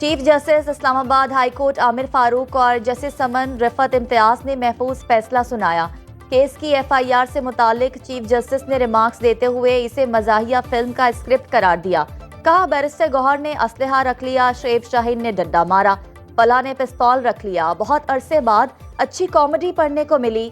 Chief justice اسلام آباد high court عامر فاروق اور justice سمن رفعت امتیاز نے محفوظ فیصلہ سنایا۔ کیس کی ایف آئی آر سے متعلق چیف جسٹس نے ریمارکس دیتے ہوئے اسے مزاحیہ فلم کا اسکرپٹ قرار دیا۔ کہا بیرسٹر گوہر نے اسلحہ رکھ لیا، شعیب شاہین نے ڈنڈا مارا، فلاں نے پستول رکھ لیا، بہت عرصے بعد اچھی کامیڈی پڑھنے کو ملی،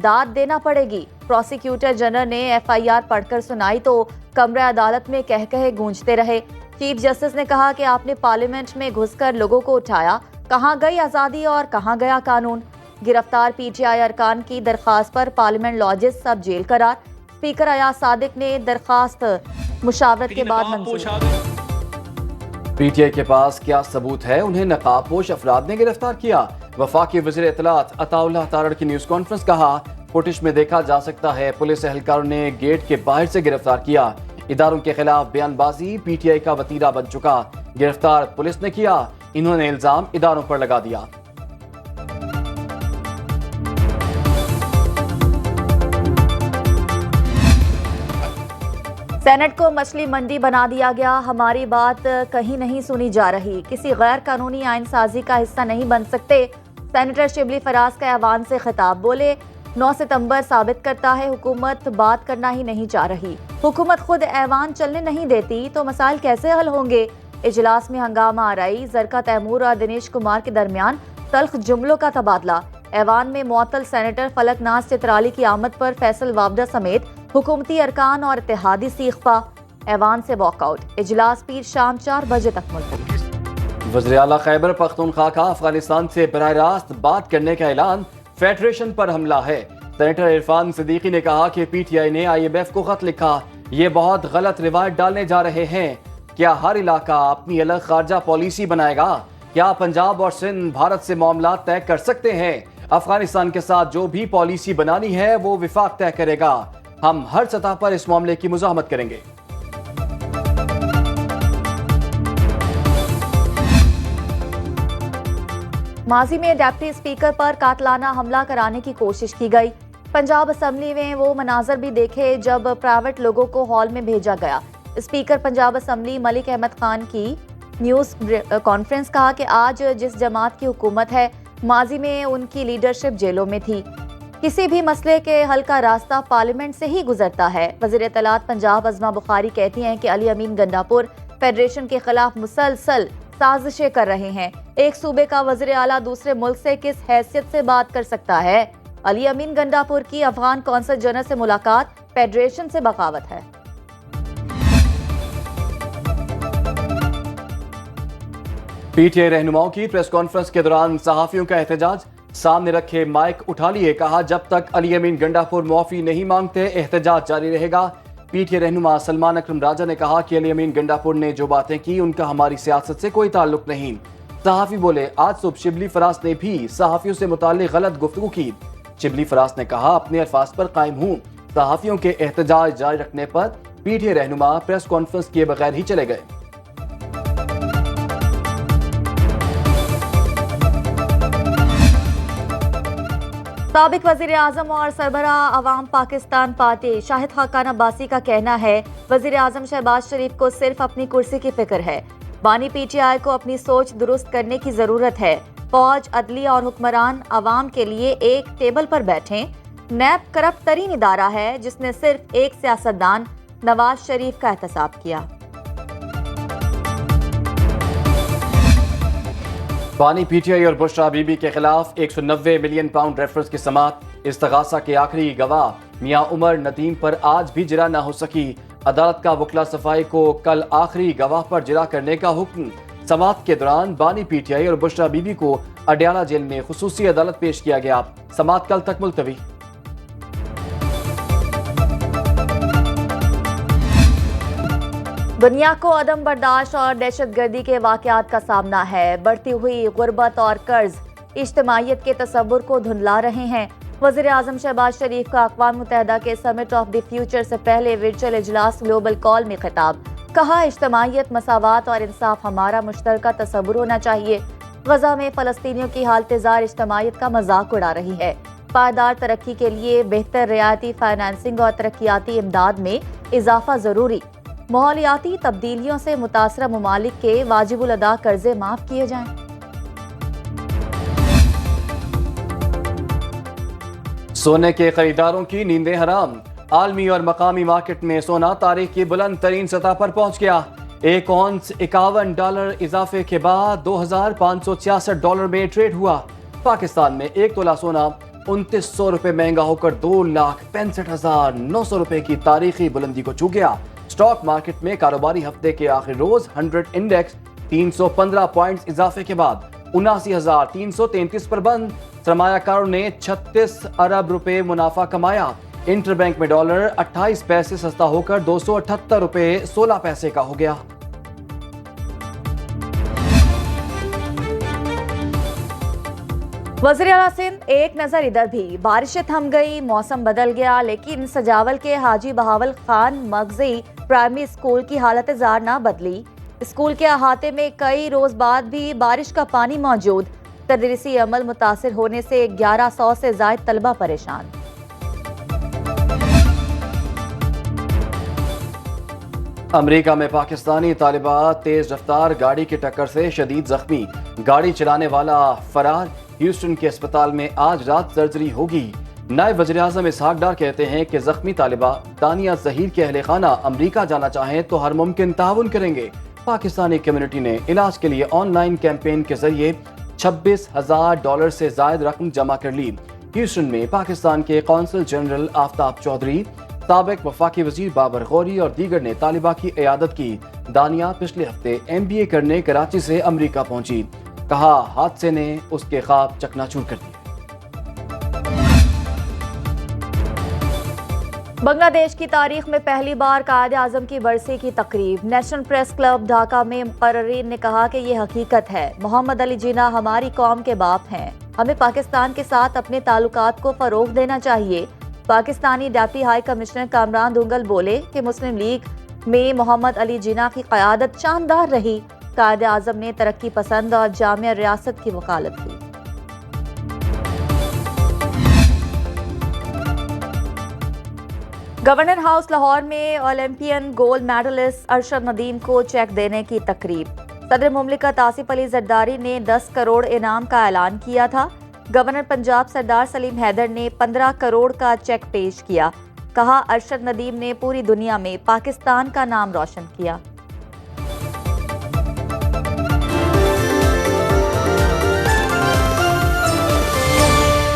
داد دینا پڑے گی۔ پروسیکیوٹر جنرل نے ایف آئی آر پڑھ کر سنائی تو کمرہ عدالت میں کہے گونجتے رہے۔ چیف جسٹس نے کہا کہ آپ نے پارلیمنٹ میں گھس کر لوگوں کو اٹھایا، کہاں گئی آزادی اور کہاں گیا قانون؟ گرفتار پی ٹی آئی ارکان کی درخواست پر پارلیمنٹ لاجز سب جیل قرار، اسپیکر ایاز صادق نے درخواست مشاورت کے بعد منظور۔ پی ٹی آئی کے پاس کیا ثبوت ہے انہیں نقاب پوش افراد نے گرفتار کیا؟ وفاقی وزیر اطلاعات عطا اللہ تارڑ کی نیوز کانفرنس، کہا فوٹیج میں دیکھا جا سکتا ہے پولیس اہلکاروں نے گیٹ کے باہر سے گرفتار کیا۔ اداروں کے خلاف بیان بازی پی ٹی آئی کا وتیرہ بن چکا، گرفتار پولیس نے کیا، انہوں نے الزام اداروں پر لگا دیا۔ سینٹ کو مچھلی منڈی بنا دیا گیا، ہماری بات کہیں نہیں سنی جا رہی، کسی غیر قانونی آئین سازی کا حصہ نہیں بن سکتے۔ سینیٹر شبلی فراز کا ایوان سے خطاب، بولے 9 ستمبر ثابت کرتا ہے حکومت بات کرنا ہی نہیں چاہ رہی، حکومت خود ایوان چلنے نہیں دیتی تو مسائل کیسے حل ہوں گے؟ اجلاس میں ہنگامہ آرائی، زرکا تیمور اور دنیش کمار کے درمیان تلخ جملوں کا تبادلہ۔ ایوان میں معطل سینیٹر فلک ناز چترالی کی آمد پر فیصل وابڈا سمیت حکومتی ارکان اور اتحادی سیخ پا، ایوان سے واک آؤٹ۔ اجلاس پیر شام 4 بجے تک ملتوی۔ وزیر اعلیٰ خیبر پختونخوا کا افغانستان سے براہ راست بات کرنے کا اعلان، فیڈریشن پر حملہ ہے۔ سینیٹر عرفان صدیقی نے کہا کہ پی ٹی آئی نے آئی ایم ایف کو خط لکھا، یہ بہت غلط روایت ڈالنے جا رہے ہیں۔ کیا ہر علاقہ اپنی الگ خارجہ پالیسی بنائے گا؟ کیا پنجاب اور سندھ بھارت سے معاملات طے کر سکتے ہیں؟ افغانستان کے ساتھ جو بھی پالیسی بنانی ہے وہ وفاق طے کرے گا، ہم ہر سطح پر اس معاملے کی مزاحمت کریں گے۔ ماضی میں ڈپٹی اسپیکر پر قاتلانہ حملہ کرانے کی کوشش کی گئی۔ پنجاب اسمبلی میں وہ مناظر بھی دیکھے جب پرائیویٹ لوگوں کو ہال میں بھیجا گیا۔ اسپیکر پنجاب اسمبلی ملک احمد خان کی نیوز کانفرنس، کہا کہ آج جس جماعت کی حکومت ہے، ماضی میں ان کی لیڈرشپ جیلوں میں تھی۔ کسی بھی مسئلے کے حل کا راستہ پارلیمنٹ سے ہی گزرتا ہے۔ وزیر اطلاعات پنجاب عظمہ بخاری کہتی ہیں کہ علی امین گنڈاپور فیڈریشن کے خلاف مسلسل سازشیں کر رہے ہیں۔ ایک صوبے کا وزیر اعلیٰ دوسرے ملک سے کس حیثیت سے بات کر سکتا ہے؟ علی امین گنڈاپور کی افغان کونسل جنرل سے ملاقات فیڈریشن سے بغاوت ہے۔ پی ٹی آئی رہنماؤں کی پریس کانفرنس کے دوران صحافیوں کا احتجاج، سامنے رکھے مائک اٹھا لیے، کہا جب تک علی امین گنڈاپور معافی نہیں مانگتے احتجاج جاری رہے گا۔ پی ٹی آئی رہنما سلمان اکرم راجہ نے کہا کہ علی امین گنڈاپور نے جو باتیں کی ان کا ہماری سیاست سے کوئی تعلق نہیں۔ صحافی بولے آج صبح شبلی فراز نے بھی صحافیوں سے متعلق غلط گفتگو کی۔ شبلی فراز نے کہا اپنے الفاظ پر قائم ہوں۔ صحافیوں کے احتجاج جاری رکھنے پر پی ٹی آئی رہنما پریس کانفرنس کیے بغیر ہی چلے گئے۔ سابق وزیر اعظم اور سربراہ عوام پاکستان پارٹی شاہد خاقان عباسی کا کہنا ہے وزیر اعظم شہباز شریف کو صرف اپنی کرسی کی فکر ہے، بانی پی ٹی آئی کو اپنی سوچ درست کرنے کی ضرورت ہے۔ فوج، عدلیہ اور حکمران عوام کے لیے ایک ٹیبل پر بیٹھیں۔ نیب کرپٹ ترین ادارہ ہے جس نے صرف ایک سیاستدان نواز شریف کا احتساب کیا۔ بانی پی ٹی آئی اور بشرا بی بی کے خلاف 190 ملین پاؤنڈ ریفرنس کی سماعت، استغاثہ کے آخری گواہ میاں عمر ندیم پر آج بھی جرا نہ ہو سکی۔ عدالت کا وکلا صفائی کو کل آخری گواہ پر جرا کرنے کا حکم۔ سماعت کے دوران بانی پی ٹی آئی اور بشرا بی بی کو اڈیالہ جیل میں خصوصی عدالت پیش کیا گیا۔ سماعت کل تک ملتوی۔ دنیا کو عدم برداشت اور دہشت گردی کے واقعات کا سامنا ہے۔ بڑھتی ہوئی غربت اور قرض اجتماعیت کے تصور کو دھندلا رہے ہیں۔ وزیر اعظم شہباز شریف کا اقوام متحدہ کے سمٹ آف دی فیوچر سے پہلے ورچوئل اجلاس گلوبل کال میں خطاب، کہا اجتماعیت، مساوات اور انصاف ہمارا مشترکہ تصور ہونا چاہیے۔ غزہ میں فلسطینیوں کی حالت زار اجتماعیت کا مذاق اڑا رہی ہے۔ پائیدار ترقی کے لیے بہتر رعایتی فائنانسنگ اور ترقیاتی امداد میں اضافہ ضروری۔ ماحولیاتی تبدیلیوں سے متاثرہ ممالک کے واجب الادا قرضے معاف کیے جائیں۔ سونے کے خریداروں کی نیندیں حرام، عالمی اور مقامی مارکیٹ میں سونا تاریخ کی بلند ترین سطح پر پہنچ گیا۔ ایک اونس $51 اضافے کے بعد $2,566 میں ٹریڈ ہوا۔ پاکستان میں ایک تولہ سونا $2,900 مہنگا ہو کر $2,65,900 کی تاریخی بلندی کو چھو گیا۔ اسٹاک مارکیٹ میں کاروباری ہفتے کے آخری روز 100 انڈیکس 315 پوائنٹس اضافے کے بعد 79,333 پر بند۔ سرمایہ کاروں نے $36 ارب منافع کمایا۔ انٹر بینک میں ڈالر 28 پیسے سستا ہو کر $278.16 کا ہو گیا۔ وزیر اعلیٰ سندھ ایک نظر ادھر بھی، بارشیں تھم گئی، موسم بدل گیا، لیکن سجاول کے حاجی بہاول خان مغزی پرائمری اسکول کی حالت زار نہ بدلی۔ اسکول کے احاطے میں کئی روز بعد بھی بارش کا پانی موجود، تدریسی عمل متاثر ہونے سے 1100 سے زائد طلبہ پریشان۔ امریکہ میں پاکستانی طالبہ تیز رفتار گاڑی کی ٹکر سے شدید زخمی، گاڑی چلانے والا فرار۔ ہیوسٹن کے اسپتال میں آج رات سرجری ہوگی۔ نائب وزیر اعظم اسحاق ڈار کہتے ہیں کہ زخمی طالبہ دانیہ ظہیر کے اہل خانہ امریکہ جانا چاہیں تو ہر ممکن تعاون کریں گے۔ پاکستانی کمیونٹی نے علاج کے لیے آن لائن کیمپین کے ذریعے $26,000 سے زائد رقم جمع کر لی۔ ہیوسٹن میں پاکستان کے قونصل جنرل آفتاب چودھری، سابق وفاقی وزیر بابر غوری اور دیگر نے طالبہ کی عیادت کی۔ دانیہ پچھلے ہفتے MBA کرنے کراچی سے امریکہ پہنچی، کہا حادثے نے اس کے خواب چکناچور کر دیے۔ بنگلہ دیش کی تاریخ میں پہلی بار قائد اعظم کی برسی کی تقریب۔ نیشنل پریس کلب ڈھاکہ میں مقررین نے کہا کہ یہ حقیقت ہے، محمد علی جناح ہماری قوم کے باپ ہیں، ہمیں پاکستان کے ساتھ اپنے تعلقات کو فروغ دینا چاہیے۔ Pakistani deputy high commissioner Kamran Dangal بولے کہ مسلم لیگ میں محمد علی جناح کی قیادت شاندار رہی، قائد اعظم نے ترقی پسند اور جامع ریاست کی وکالت کی۔ گورنر ہاؤس لاہور میں Olympian gold medallist Arshad Nadeem کو چیک دینے کی تقریب۔ صدر مملکت آصف علی زرداری نے 10 کروڑ انعام کا اعلان کیا تھا۔ گورنر پنجاب سردار سلیم حیدر نے 15 کروڑ کا چیک پیش کیا، کہا ارشد ندیم نے پوری دنیا میں پاکستان کا نام روشن کیا۔